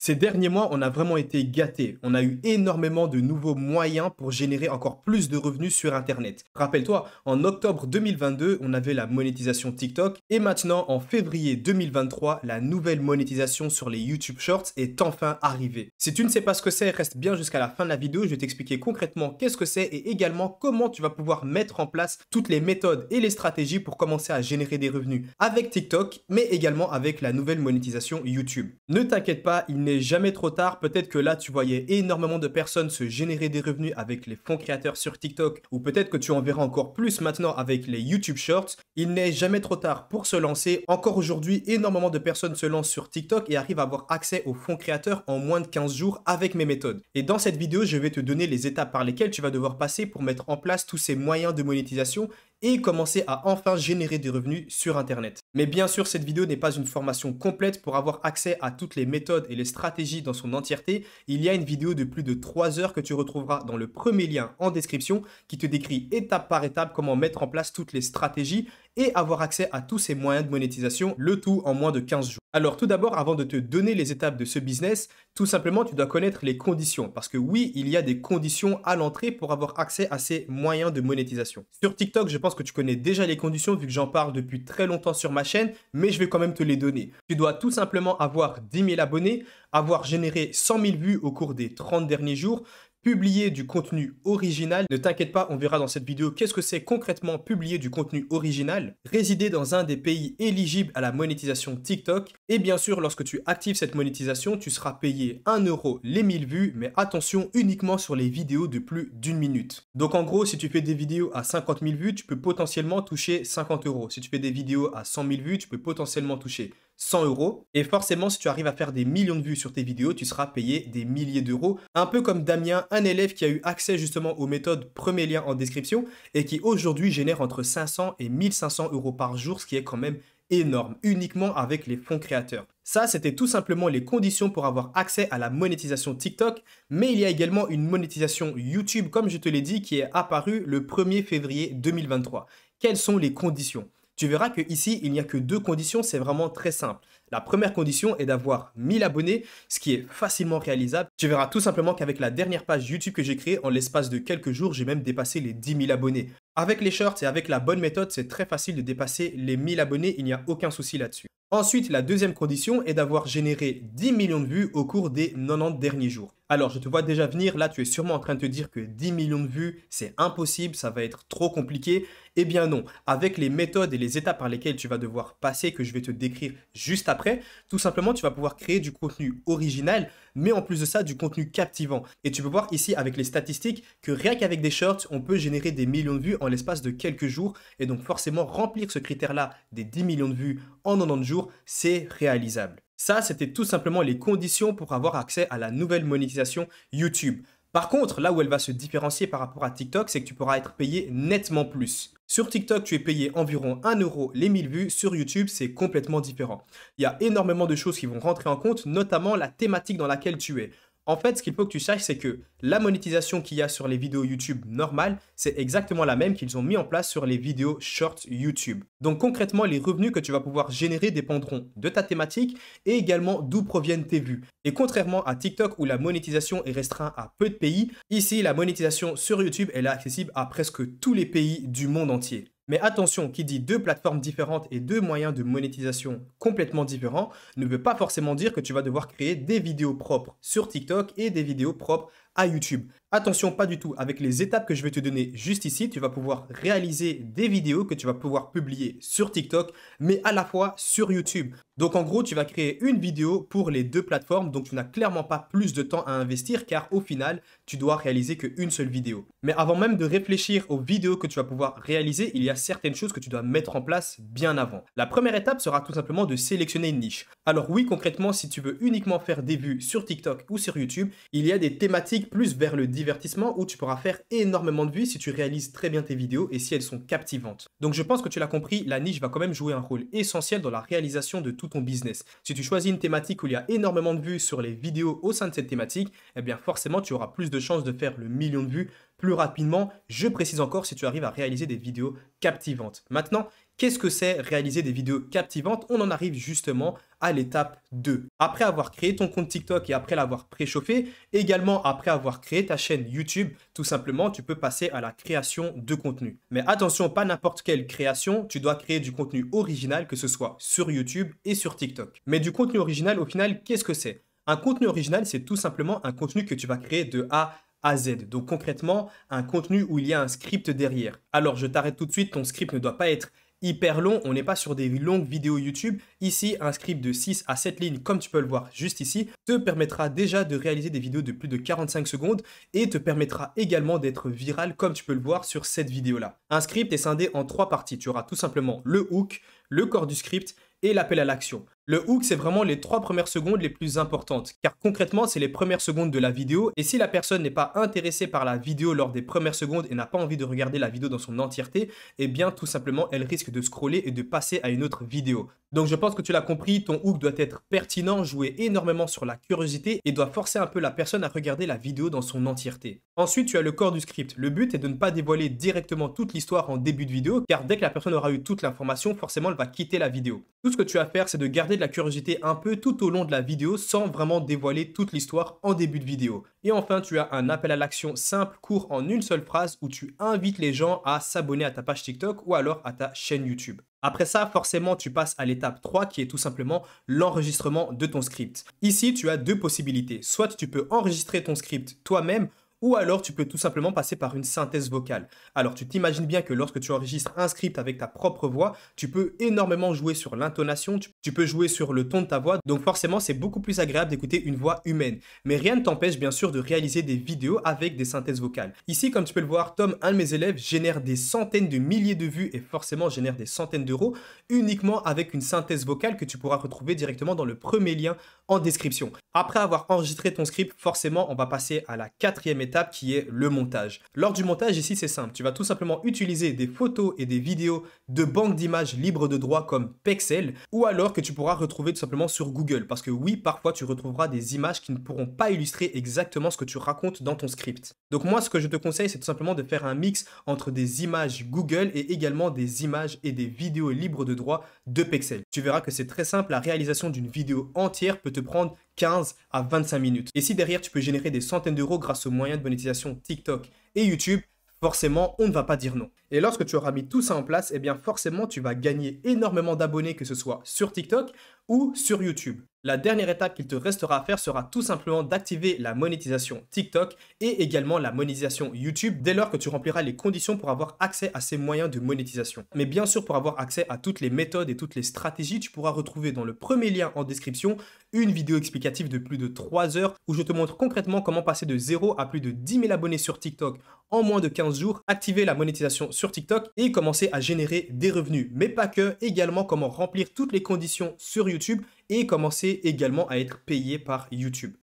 Ces derniers mois, on a vraiment été gâtés. On a eu énormément de nouveaux moyens pour générer encore plus de revenus sur Internet. Rappelle-toi, en octobre 2022, on avait la monétisation TikTok et maintenant, en février 2023, la nouvelle monétisation sur les YouTube Shorts est enfin arrivée. Si tu ne sais pas ce que c'est, reste bien jusqu'à la fin de la vidéo. Je vais t'expliquer concrètement qu'est-ce que c'est et également comment tu vas pouvoir mettre en place toutes les méthodes et les stratégies pour commencer à générer des revenus avec TikTok, mais également avec la nouvelle monétisation YouTube. Ne t'inquiète pas, il n'est jamais trop tard. Peut-être que là, tu voyais énormément de personnes se générer des revenus avec les fonds créateurs sur TikTok, ou peut-être que tu en verras encore plus maintenant avec les YouTube Shorts. Il n'est jamais trop tard pour se lancer. Encore aujourd'hui, énormément de personnes se lancent sur TikTok et arrivent à avoir accès aux fonds créateurs en moins de 15 jours avec mes méthodes. Et dans cette vidéo, je vais te donner les étapes par lesquelles tu vas devoir passer pour mettre en place tous ces moyens de monétisation et commencer à enfin générer des revenus sur Internet. Mais bien sûr, cette vidéo n'est pas une formation complète. Pour avoir accès à toutes les méthodes et les stratégies dans son entièreté, il y a une vidéo de plus de 3 heures que tu retrouveras dans le premier lien en description qui te décrit étape par étape comment mettre en place toutes les stratégies et avoir accès à tous ces moyens de monétisation, le tout en moins de 15 jours. Alors tout d'abord, avant de te donner les étapes de ce business, tout simplement tu dois connaître les conditions parce que oui, il y a des conditions à l'entrée pour avoir accès à ces moyens de monétisation. Sur TikTok, je pense que tu connais déjà les conditions vu que j'en parle depuis très longtemps sur ma chaîne, mais je vais quand même te les donner. Tu dois tout simplement avoir 10 000 abonnés, avoir généré 100 000 vues au cours des 30 derniers jours, publier du contenu original. Ne t'inquiète pas, on verra dans cette vidéo qu'est-ce que c'est concrètement publier du contenu original, résider dans un des pays éligibles à la monétisation TikTok et bien sûr, lorsque tu actives cette monétisation, tu seras payé 1 euro les 1000 vues, mais attention uniquement sur les vidéos de plus d'une minute. Donc en gros, si tu fais des vidéos à 50 000 vues, tu peux potentiellement toucher 50 euros. Si tu fais des vidéos à 100 000 vues, tu peux potentiellement toucher 100 euros. Et forcément, si tu arrives à faire des millions de vues sur tes vidéos, tu seras payé des milliers d'euros. Un peu comme Damien, un élève qui a eu accès justement aux méthodes, premier lien en description, et qui aujourd'hui génère entre 500 et 1500 euros par jour, ce qui est quand même énorme, uniquement avec les fonds créateurs. Ça, c'était tout simplement les conditions pour avoir accès à la monétisation TikTok, mais il y a également une monétisation YouTube, comme je te l'ai dit, qui est apparue le 1er février 2023. Quelles sont les conditions ? Tu verras que ici, il n'y a que 2 conditions, c'est vraiment très simple. La première condition est d'avoir 1000 abonnés, ce qui est facilement réalisable. Tu verras tout simplement qu'avec la dernière page YouTube que j'ai créée, en l'espace de quelques jours, j'ai même dépassé les 10 000 abonnés. Avec les shorts et avec la bonne méthode, c'est très facile de dépasser les 1000 abonnés, il n'y a aucun souci là-dessus. Ensuite, la deuxième condition est d'avoir généré 10 millions de vues au cours des 90 derniers jours. Alors, je te vois déjà venir, là, tu es sûrement en train de te dire que 10 millions de vues, c'est impossible, ça va être trop compliqué. Eh bien non, avec les méthodes et les étapes par lesquelles tu vas devoir passer, que je vais te décrire juste après, tout simplement, tu vas pouvoir créer du contenu original, mais en plus de ça, du contenu captivant. Et tu peux voir ici avec les statistiques que rien qu'avec des shorts, on peut générer des millions de vues en l'espace de quelques jours. Et donc forcément, remplir ce critère-là des 10 millions de vues en 90 jours, c'est réalisable. Ça, c'était tout simplement les conditions pour avoir accès à la nouvelle monétisation YouTube. Par contre, là où elle va se différencier par rapport à TikTok, c'est que tu pourras être payé nettement plus. Sur TikTok, tu es payé environ 1 euro les 1000 vues. Sur YouTube, c'est complètement différent. Il y a énormément de choses qui vont rentrer en compte, notamment la thématique dans laquelle tu es. En fait, ce qu'il faut que tu saches, c'est que la monétisation qu'il y a sur les vidéos YouTube normales, c'est exactement la même qu'ils ont mis en place sur les vidéos Shorts YouTube. Donc concrètement, les revenus que tu vas pouvoir générer dépendront de ta thématique et également d'où proviennent tes vues. Et contrairement à TikTok où la monétisation est restreinte à peu de pays, ici la monétisation sur YouTube, elle est accessible à presque tous les pays du monde entier. Mais attention, qui dit 2 plateformes différentes et 2 moyens de monétisation complètement différents ne veut pas forcément dire que tu vas devoir créer des vidéos propres sur TikTok et des vidéos propres à YouTube. Attention, pas du tout. Avec les étapes que je vais te donner juste ici, tu vas pouvoir réaliser des vidéos que tu vas pouvoir publier sur TikTok, mais à la fois sur YouTube. Donc en gros, tu vas créer une vidéo pour les 2 plateformes, donc tu n'as clairement pas plus de temps à investir car au final, tu dois réaliser qu'une seule vidéo. Mais avant même de réfléchir aux vidéos que tu vas pouvoir réaliser, il y a certaines choses que tu dois mettre en place bien avant. La première étape sera tout simplement de sélectionner une niche. Alors oui, concrètement, si tu veux uniquement faire des vues sur TikTok ou sur YouTube, il y a des thématiques plus vers le divertissement où tu pourras faire énormément de vues si tu réalises très bien tes vidéos et si elles sont captivantes. Donc je pense que tu l'as compris, la niche va quand même jouer un rôle essentiel dans la réalisation de tout ton business. Si tu choisis une thématique où il y a énormément de vues sur les vidéos au sein de cette thématique, eh bien forcément tu auras plus de chances de faire le million de vues plus rapidement. Je précise encore si tu arrives à réaliser des vidéos captivantes. Maintenant, qu'est-ce que c'est réaliser des vidéos captivantes? On en arrive justement à l'étape 2. Après avoir créé ton compte TikTok et après l'avoir préchauffé, également après avoir créé ta chaîne YouTube, tout simplement, tu peux passer à la création de contenu. Mais attention, pas n'importe quelle création, tu dois créer du contenu original, que ce soit sur YouTube et sur TikTok. Mais du contenu original, au final, qu'est-ce que c'est? Un contenu original, c'est tout simplement un contenu que tu vas créer de A à Z. Donc concrètement, un contenu où il y a un script derrière. Alors je t'arrête tout de suite, ton script ne doit pas être hyper long, on n'est pas sur des longues vidéos YouTube. Ici, un script de 6 à 7 lignes, comme tu peux le voir juste ici, te permettra déjà de réaliser des vidéos de plus de 45 secondes et te permettra également d'être viral, comme tu peux le voir sur cette vidéo-là. Un script est scindé en 3 parties. Tu auras tout simplement le hook, le corps du script et l'appel à l'action. Le hook, c'est vraiment les 3 premières secondes les plus importantes, car concrètement, c'est les premières secondes de la vidéo, et si la personne n'est pas intéressée par la vidéo lors des premières secondes et n'a pas envie de regarder la vidéo dans son entièreté, eh bien tout simplement, elle risque de scroller et de passer à une autre vidéo. Donc je pense que tu l'as compris, ton hook doit être pertinent, jouer énormément sur la curiosité et doit forcer un peu la personne à regarder la vidéo dans son entièreté. Ensuite, tu as le corps du script. Le but est de ne pas dévoiler directement toute l'histoire en début de vidéo, car dès que la personne aura eu toute l'information, forcément elle va quitter la vidéo. Tout ce que tu as à faire, c'est de garder de la curiosité un peu tout au long de la vidéo sans vraiment dévoiler toute l'histoire en début de vidéo. Et enfin, tu as un appel à l'action simple, court en une seule phrase où tu invites les gens à s'abonner à ta page TikTok ou alors à ta chaîne YouTube. Après ça, forcément, tu passes à l'étape 3 qui est tout simplement l'enregistrement de ton script. Ici, tu as deux possibilités. Soit tu peux enregistrer ton script toi-même, ou alors tu peux tout simplement passer par une synthèse vocale. Alors tu t'imagines bien que lorsque tu enregistres un script avec ta propre voix, tu peux énormément jouer sur l'intonation, tu peux jouer sur le ton de ta voix, donc forcément c'est beaucoup plus agréable d'écouter une voix humaine. Mais rien ne t'empêche bien sûr de réaliser des vidéos avec des synthèses vocales. Ici, comme tu peux le voir, Tom, un de mes élèves, génère des centaines de milliers de vues et forcément génère des centaines d'euros uniquement avec une synthèse vocale que tu pourras retrouver directement dans le premier lien en description. Après avoir enregistré ton script, forcément on va passer à la quatrième étape qui est le montage. Lors du montage, ici c'est simple, tu vas tout simplement utiliser des photos et des vidéos de banques d'images libres de droit comme Pexels ou alors que tu pourras retrouver tout simplement sur Google parce que oui, parfois tu retrouveras des images qui ne pourront pas illustrer exactement ce que tu racontes dans ton script. Donc moi, ce que je te conseille, c'est tout simplement de faire un mix entre des images Google et également des images et des vidéos libres de droit de Pexels. Tu verras que c'est très simple, la réalisation d'une vidéo entière peut te prendre 15 à 25 minutes. Et si derrière tu peux générer des centaines d'euros grâce aux moyens de monétisation TikTok et YouTube, forcément, on ne va pas dire non. Et lorsque tu auras mis tout ça en place, eh bien forcément, tu vas gagner énormément d'abonnés, que ce soit sur TikTok ou sur YouTube. La dernière étape qu'il te restera à faire sera tout simplement d'activer la monétisation TikTok et également la monétisation YouTube dès lors que tu rempliras les conditions pour avoir accès à ces moyens de monétisation. Mais bien sûr, pour avoir accès à toutes les méthodes et toutes les stratégies, tu pourras retrouver dans le premier lien en description une vidéo explicative de plus de 3 heures où je te montre concrètement comment passer de 0 à plus de 10 000 abonnés sur TikTok en moins de 15 jours, activer la monétisation sur TikTok et commencer à générer des revenus. Mais pas que, également comment remplir toutes les conditions sur YouTube et commencer également à être payé par YouTube.